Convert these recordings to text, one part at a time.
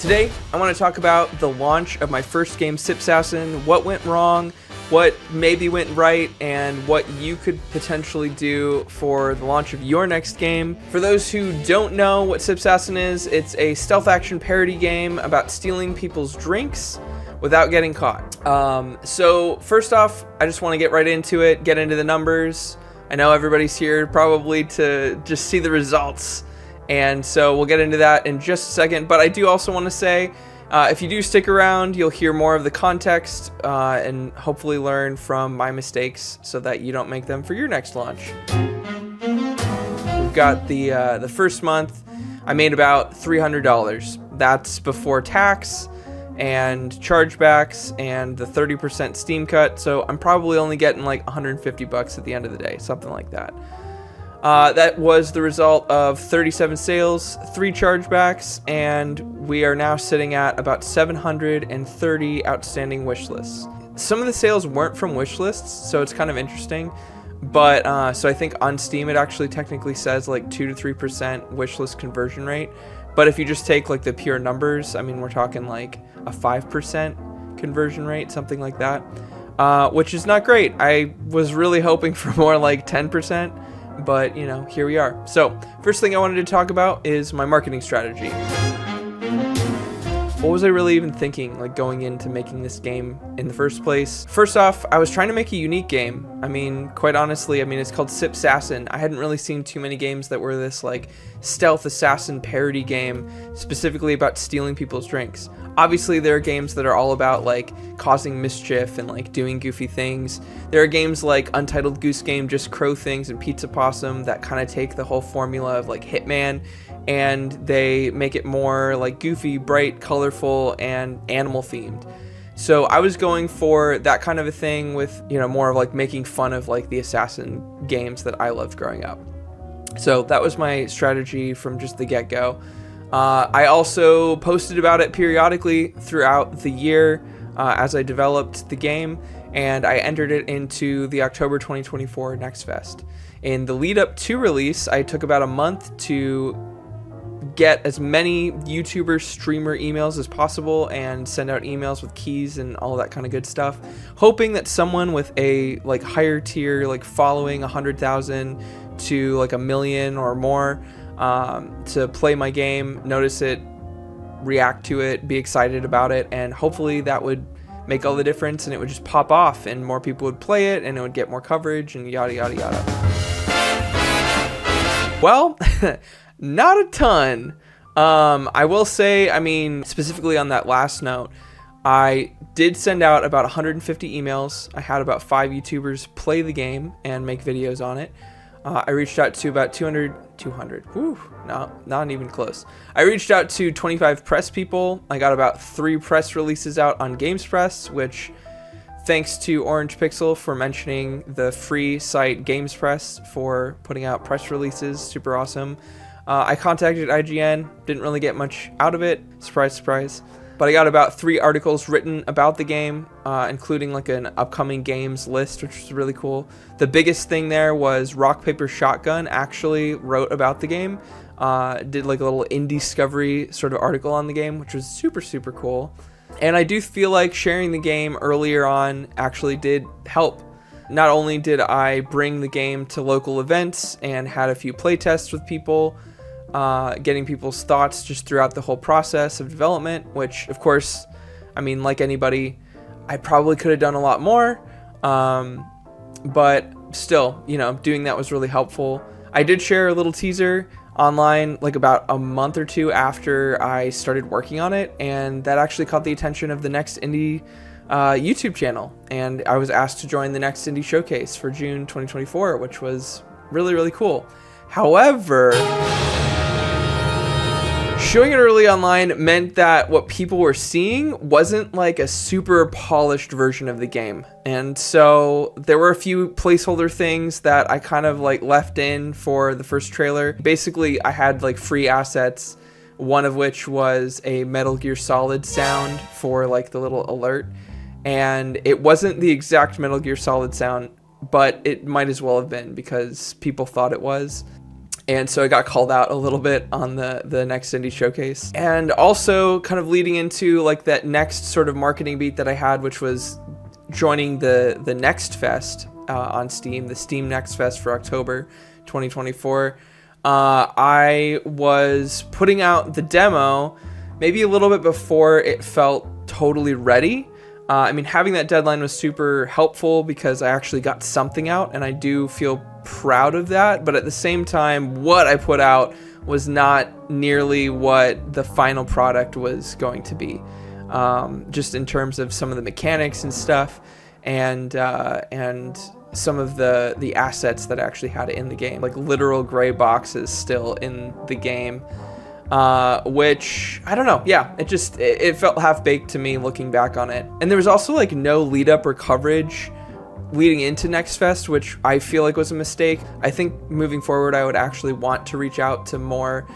Today, I want to talk about the launch of my first game, Sipssassin, what went wrong, what maybe went right, and what you could potentially do for the launch of your next game. For those who don't know what Sipssassin is, it's a stealth action parody game about stealing people's drinks without getting caught. So first off, I just want to get right into it, get into the numbers. I know everybody's here probably to just see the results, and so we'll get into that in just a second. But I do also want to say, if you do stick around, you'll hear more of the context and hopefully learn from my mistakes so that you don't make them for your next launch. We've got the first month, I made about $300. That's before tax and chargebacks and the 30% Steam cut, so I'm probably only getting like 150 bucks at the end of the day, something like that. That was the result of 37 sales, 3 chargebacks, and we are now sitting at about 730 outstanding wish lists. Some of the sales weren't from wish lists, so it's kind of interesting, but so I think on Steam it actually technically says like 2 to 3% wish list conversion rate, but if you just take like the pure numbers, I mean, we're talking like a 5% conversion rate, something like that, which is not great. I was really hoping for more like 10%. But, you know, here we are. So, first thing I wanted to talk about is my marketing strategy. What was I really even thinking, like, going into making this game in the first place? First off, I was trying to make a unique game. I mean, quite honestly, it's called Sipssassin. I hadn't really seen too many games that were this, like, stealth assassin parody game, specifically about stealing people's drinks. Obviously, there are games that are all about, like, causing mischief and, like, doing goofy things. There are games like Untitled Goose Game, Just Crow Things, and Pizza Possum that kind of take the whole formula of, like, Hitman, and they make it more, like, goofy, bright, colorful, and animal-themed. So I was going for that kind of a thing with, you know, more of, like, making fun of, like, the assassin games that I loved growing up. So that was my strategy from just the get-go. I also posted about it periodically throughout the year as I developed the game, and I entered it into the October 2024 Next Fest. In the lead up to release, I took about a month to get as many YouTuber streamer emails as possible and send out emails with keys and all that kind of good stuff, hoping that someone with a like higher tier, like following 100,000 to like 1 million or more, to play my game, notice it, react to it, be excited about it, and hopefully that would make all the difference and it would just pop off and more people would play it and it would get more coverage and yada yada yada. Well, not a ton. I will say, specifically on that last note, I did send out about 150 emails. I had about 5 YouTubers play the game and make videos on it. I reached out to about 200, whew, no, not even close. I reached out to 25 press people. I got about 3 press releases out on Games Press, which, thanks to Orange Pixel for mentioning the free site Games Press for putting out press releases, super awesome. I contacted IGN, didn't really get much out of it, surprise, surprise. But I got about 3 articles written about the game, including like an upcoming games list, which was really cool. The biggest thing there was Rock Paper Shotgun actually wrote about the game, did like a little in-discovery sort of article on the game, which was super, super cool. And I do feel like sharing the game earlier on actually did help. Not only did I bring the game to local events and had a few playtests with people, getting people's thoughts just throughout the whole process of development, which of course, like anybody, I probably could have done a lot more, but still, you know, doing that was really helpful. I did share a little teaser online like about a month or 2 after I started working on it, and that actually caught the attention of the Next Indie YouTube channel, and I was asked to join the Next Indie Showcase for June 2024, which was really, really cool. However, showing it early online meant that what people were seeing wasn't like a super polished version of the game. And so there were a few placeholder things that I kind of like left in for the first trailer. Basically, I had like free assets, one of which was a Metal Gear Solid sound for like the little alert. And it wasn't the exact Metal Gear Solid sound, but it might as well have been because people thought it was. And so I got called out a little bit on the next indie showcase. And also kind of leading into like that next sort of marketing beat that I had, which was joining the Next Fest on Steam, the Steam Next Fest for October 2024. I was putting out the demo maybe a little bit before it felt totally ready. I mean, having that deadline was super helpful because I actually got something out, and I do feel proud of that. But at the same time, what I put out was not nearly what the final product was going to be, just in terms of some of the mechanics and stuff, and some of the assets that I actually had in the game, like literal gray boxes still in the game. Which I don't know. Yeah, it felt half-baked to me looking back on it. And there was also like no lead up or coverage leading into Next Fest, which I feel like was a mistake. I think moving forward, I would actually want to reach out to more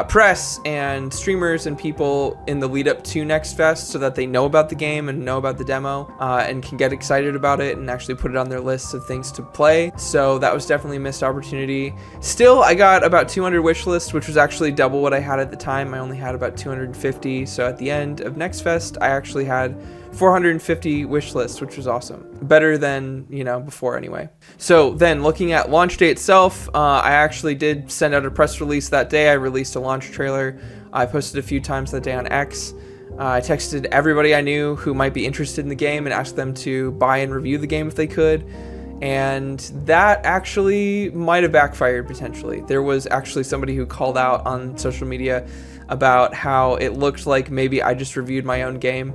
press and streamers and people in the lead up to Next Fest so that they know about the game and know about the demo and can get excited about it and actually put it on their lists of things to play. So that was definitely a missed opportunity. Still, I got about 200 wish lists, which was actually double what I had at the time. I only had about 250. So at the end of Next Fest, I actually had 450 wish lists, which was awesome. Better than, before anyway. So then looking at launch day itself, I actually did send out a press release that day. I released a launch trailer. I posted a few times that day on X. I texted everybody I knew who might be interested in the game and asked them to buy and review the game if they could. And that actually might have backfired potentially. There was actually somebody who called out on social media about how it looked like maybe I just reviewed my own game.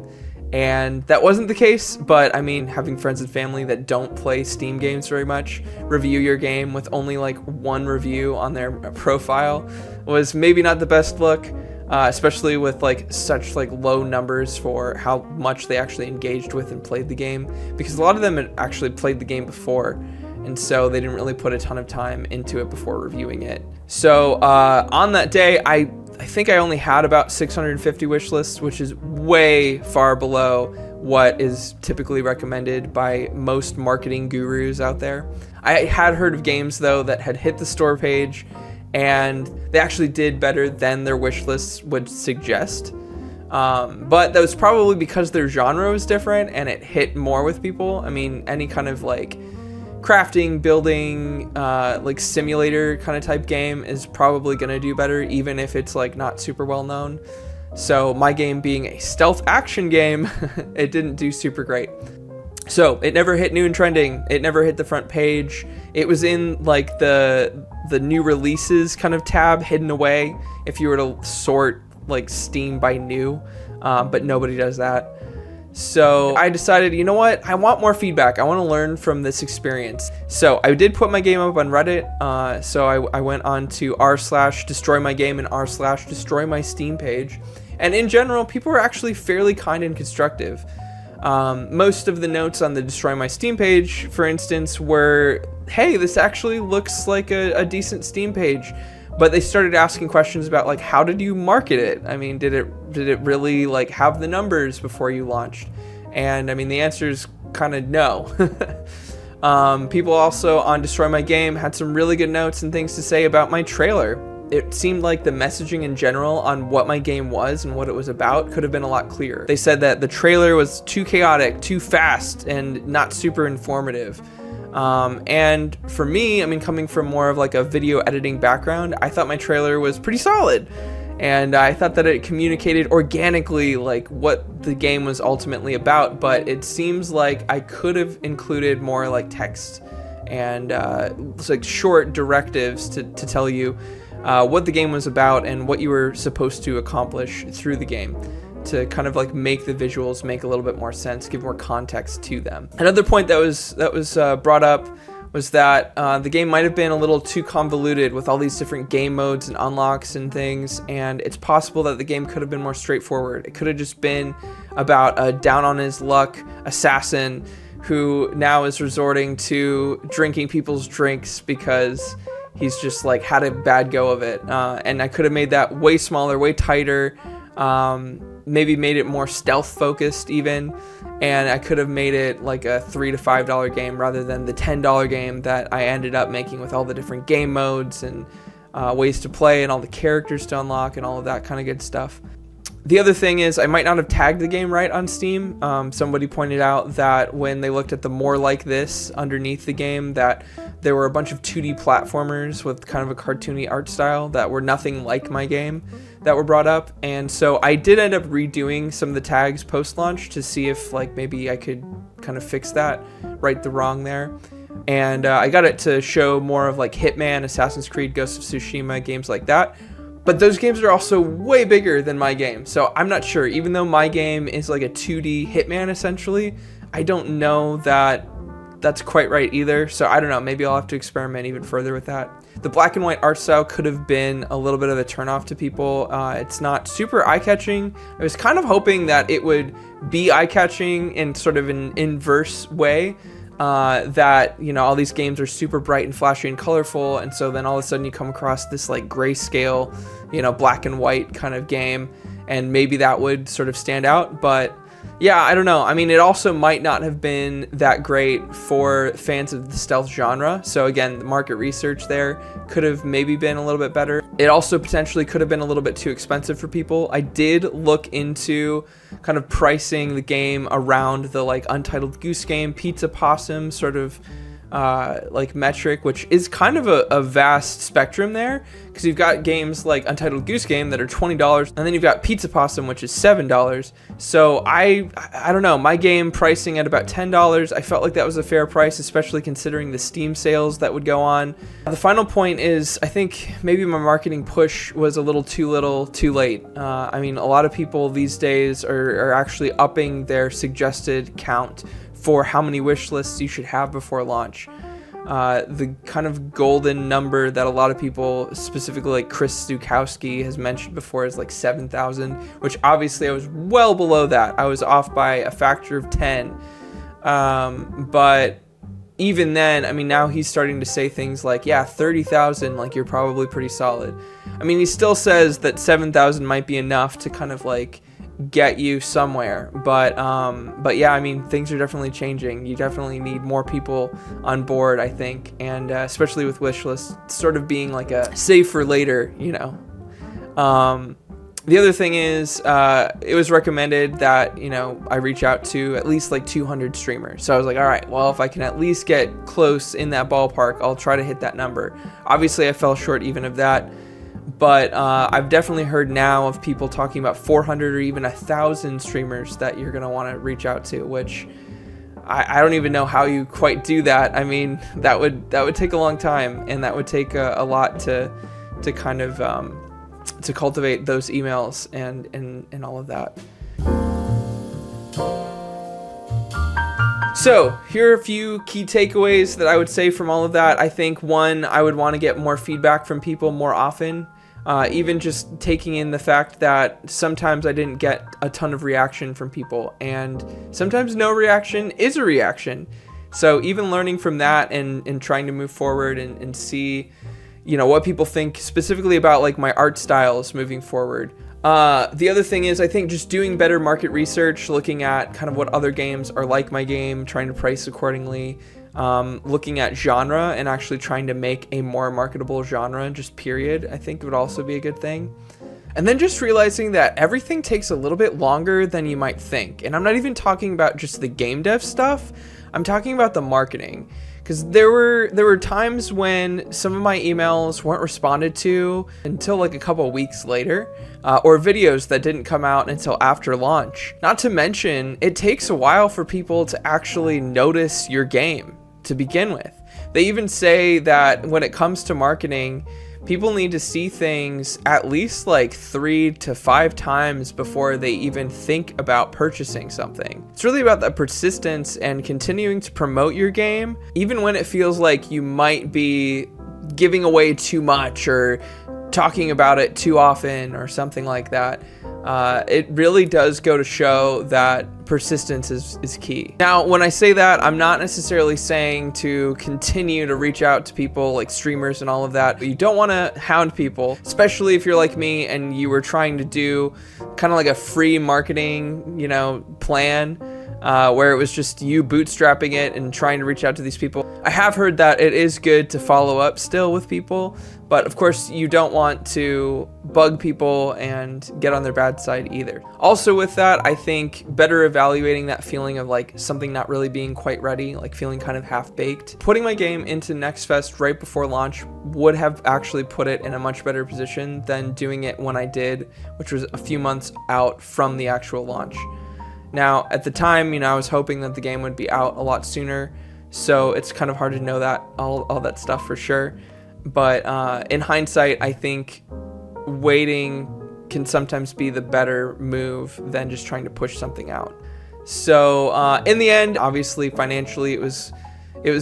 And that wasn't the case, but I mean, having friends and family that don't play Steam games very much review your game with only like one review on their profile was maybe not the best look, especially with like such like low numbers for how much they actually engaged with and played the game, because a lot of them had actually played the game before, and so they didn't really put a ton of time into it before reviewing it. So on that day, I think I only had about 650 wish lists, which is way far below what is typically recommended by most marketing gurus out there. I had heard of games, though, that had hit the store page and they actually did better than their wish lists would suggest. But that was probably because their genre was different and it hit more with people. I mean, any kind of like crafting, building, like simulator kind of type game is probably going to do better, even if it's like not super well known. So my game being a stealth action game, it didn't do super great. So it never hit new and trending. It never hit the front page. It was in like the new releases kind of tab hidden away if you were to sort like Steam by new, but nobody does that. So I decided, you know what? I want more feedback. I want to learn from this experience. So I did put my game up on Reddit. So I went on to r/destroymygame and r/destroymysteam page. And in general, people were actually fairly kind and constructive. Most of the notes on the Destroy My Steam page, for instance, were, hey, this actually looks like a decent Steam page. But they started asking questions about like, how did you market it? I mean, did it really like have the numbers before you launched? And I mean, the answer is kind of no. People also on Destroy My Game had some really good notes and things to say about my trailer. It seemed like the messaging in general on what my game was and what it was about could have been a lot clearer. They said that the trailer was too chaotic, too fast, and not super informative. And for me, I mean, coming from more of like a video editing background, I thought my trailer was pretty solid. And I thought that it communicated organically like what the game was ultimately about, but it seems like I could have included more like text and like short directives to tell you what the game was about and what you were supposed to accomplish through the game, to kind of like make the visuals make a little bit more sense, give more context to them. Another point that was brought up was that the game might have been a little too convoluted with all these different game modes and unlocks and things, and it's possible that the game could have been more straightforward. It could have just been about a down on his luck assassin who now is resorting to drinking people's drinks because he's just like had a bad go of it. And I could have made that way smaller, way tighter, maybe made it more stealth focused even, and I could have made it like a $3 to $5 game rather than the $10 game that I ended up making with all the different game modes and ways to play and all the characters to unlock and all of that kind of good stuff. The other thing is I might not have tagged the game right on Steam. Somebody pointed out that when they looked at the more like this underneath the game, that there were a bunch of 2D platformers with kind of a cartoony art style that were nothing like my game that were brought up. And so I did end up redoing some of the tags post-launch to see if like maybe I could kind of fix that, right the wrong there. And I got it to show more of like Hitman, Assassin's Creed, Ghost of Tsushima, games like that. But those games are also way bigger than my game. So I'm not sure, even though my game is like a 2D Hitman essentially, I don't know that that's quite right either. So I don't know, maybe I'll have to experiment even further with that. The black and white art style could have been a little bit of a turnoff to people. It's not super eye-catching. I was kind of hoping that it would be eye-catching in sort of an inverse way. That, you know, all these games are super bright and flashy and colorful, and so then all of a sudden you come across this like grayscale, you know, black and white kind of game, and maybe that would sort of stand out. But yeah, I don't know. I mean, it also might not have been that great for fans of the stealth genre. So again, the market research there could have maybe been a little bit better. It also potentially could have been a little bit too expensive for people. I did look into kind of pricing the game around the like Untitled Goose Game, Pizza Possum sort of like metric, which is kind of a vast spectrum there, because you've got games like Untitled Goose Game that are $20, and then you've got Pizza Possum, which is $7. So I don't know, my game pricing at about $10, I felt like that was a fair price, especially considering the Steam sales that would go on. The final point is, I think maybe my marketing push was a little too late. I mean, a lot of people these days are actually upping their suggested count for how many wish lists you should have before launch. The kind of golden number that a lot of people, specifically like Chris Zukowski, has mentioned before is like 7,000, which obviously I was well below that. I was off by a factor of 10. But even then, I mean, now he's starting to say things like, yeah, 30,000, like you're probably pretty solid. I mean, he still says that 7,000 might be enough to kind of like get you somewhere, but yeah, I mean, things are definitely changing. You definitely need more people on board, I think, and especially with wish lists sort of being like a save for later, you know. The other thing is, it was recommended that, you know, I reach out to at least like 200 streamers. So I was like, all right, well, if I can at least get close in that ballpark, I'll try to hit that number. Obviously, I fell short even of that. But I've definitely heard now of people talking about 400 or even 1,000 streamers that you're going to want to reach out to, which I don't even know how you quite do that. I mean, that would take a long time, and that would take a lot to kind of to cultivate those emails and all of that. So here are a few key takeaways that I would say from all of that. I think one, I would want to get more feedback from people more often. Even just taking in the fact that sometimes I didn't get a ton of reaction from people, and sometimes no reaction is a reaction. So even learning from that and trying to move forward and see, you know, what people think specifically about like my art styles moving forward. The other thing is, I think just doing better market research, looking at kind of what other games are like my game, trying to price accordingly, looking at genre and actually trying to make a more marketable genre, just period, I think would also be a good thing. And then just realizing that everything takes a little bit longer than you might think. And I'm not even talking about just the game dev stuff, I'm talking about the marketing. Because there were times when some of my emails weren't responded to until like a couple weeks later, or videos that didn't come out until after launch. Not to mention, it takes a while for people to actually notice your game to begin with. They even say that when it comes to marketing, people need to see things at least like 3 to 5 times before they even think about purchasing something. It's really about that persistence and continuing to promote your game, even when it feels like you might be giving away too much or talking about it too often or something like that. It really does go to show that persistence is key. Now, when I say that, I'm not necessarily saying to continue to reach out to people like streamers and all of that. You don't want to hound people, especially if you're like me and you were trying to do kind of like a free marketing, you know, plan. where it was just you bootstrapping it and trying to reach out to these people. I have heard that it is good to follow up still with people, but of course you don't want to bug people and get on their bad side either. Also with that, I think better evaluating that feeling of like something not really being quite ready, like feeling kind of half-baked. Putting my game into Next Fest right before launch would have actually put it in a much better position than doing it when I did, which was a few months out from the actual launch. Now, at the time, I was hoping that the game would be out a lot sooner, so it's kind of hard to know that all that stuff for sure. But in hindsight, I think waiting can sometimes be the better move than just trying to push something out. So in the end, obviously financially, it was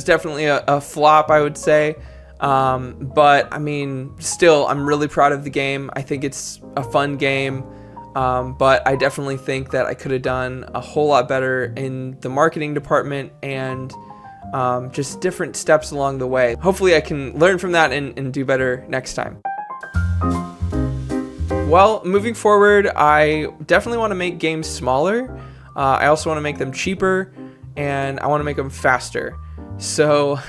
definitely a flop, I would say. But I mean, still, I'm really proud of the game. I think it's a fun game. But I definitely think that I could have done a whole lot better in the marketing department and just different steps along the way. Hopefully I can learn from that and do better next time. Well, moving forward, I definitely want to make games smaller. I also want to make them cheaper, and I want to make them faster. So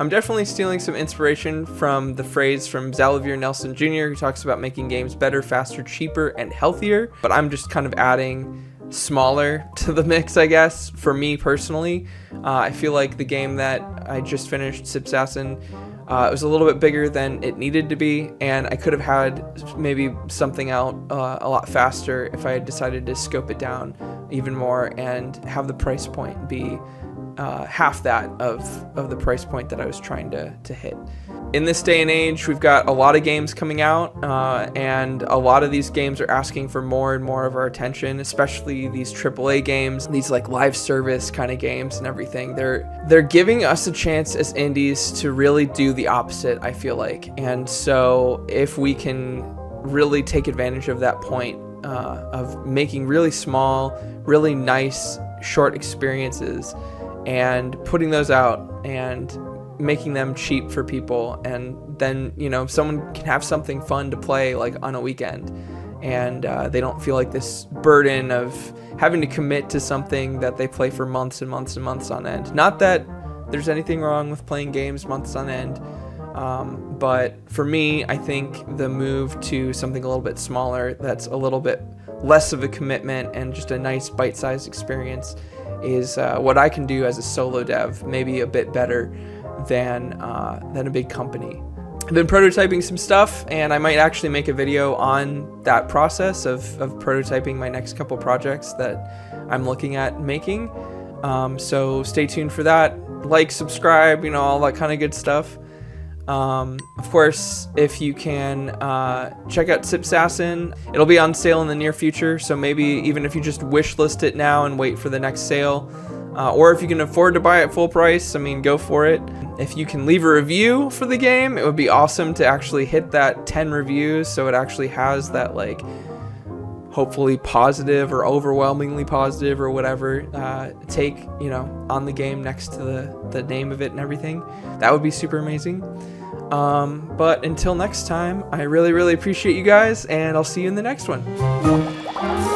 I'm definitely stealing some inspiration from the phrase from Xavier Nelson Jr., who talks about making games better, faster, cheaper, and healthier. But I'm just kind of adding smaller to the mix, I guess, for me personally. I feel like the game that I just finished, Sipssassin, it was a little bit bigger than it needed to be, and I could have had maybe something out a lot faster if I had decided to scope it down even more and have the price point be half that of the price point that I was trying to hit. In this day and age, we've got a lot of games coming out, and a lot of these games are asking for more and more of our attention, especially these AAA games, these like live service kind of games and everything. They're giving us a chance as indies to really do the opposite, I feel like. And so if we can really take advantage of that point of making really small, really nice, short experiences and putting those out and making them cheap for people, and then someone can have something fun to play like on a weekend, and they don't feel like this burden of having to commit to something that they play for months and months and months on end. Not that there's anything wrong with playing games months on end, but for me, I think the move to something a little bit smaller that's a little bit less of a commitment and just a nice bite-sized experience is what I can do as a solo dev, maybe a bit better than a big company. I've been prototyping some stuff, and I might actually make a video on that process of prototyping my next couple projects that I'm looking at making. So stay tuned for that. Like, subscribe, all that kind of good stuff. Of course, if you can check out Sipssassin, it'll be on sale in the near future, so maybe even if you just wish list it now and wait for the next sale, or if you can afford to buy it full price, go for it. If you can leave a review for the game, it would be awesome to actually hit that 10 reviews, so it actually has that like hopefully positive or overwhelmingly positive or whatever take on the game next to the name of it and everything. That would be super amazing. But until next time, I really appreciate you guys, and I'll see you in the next one.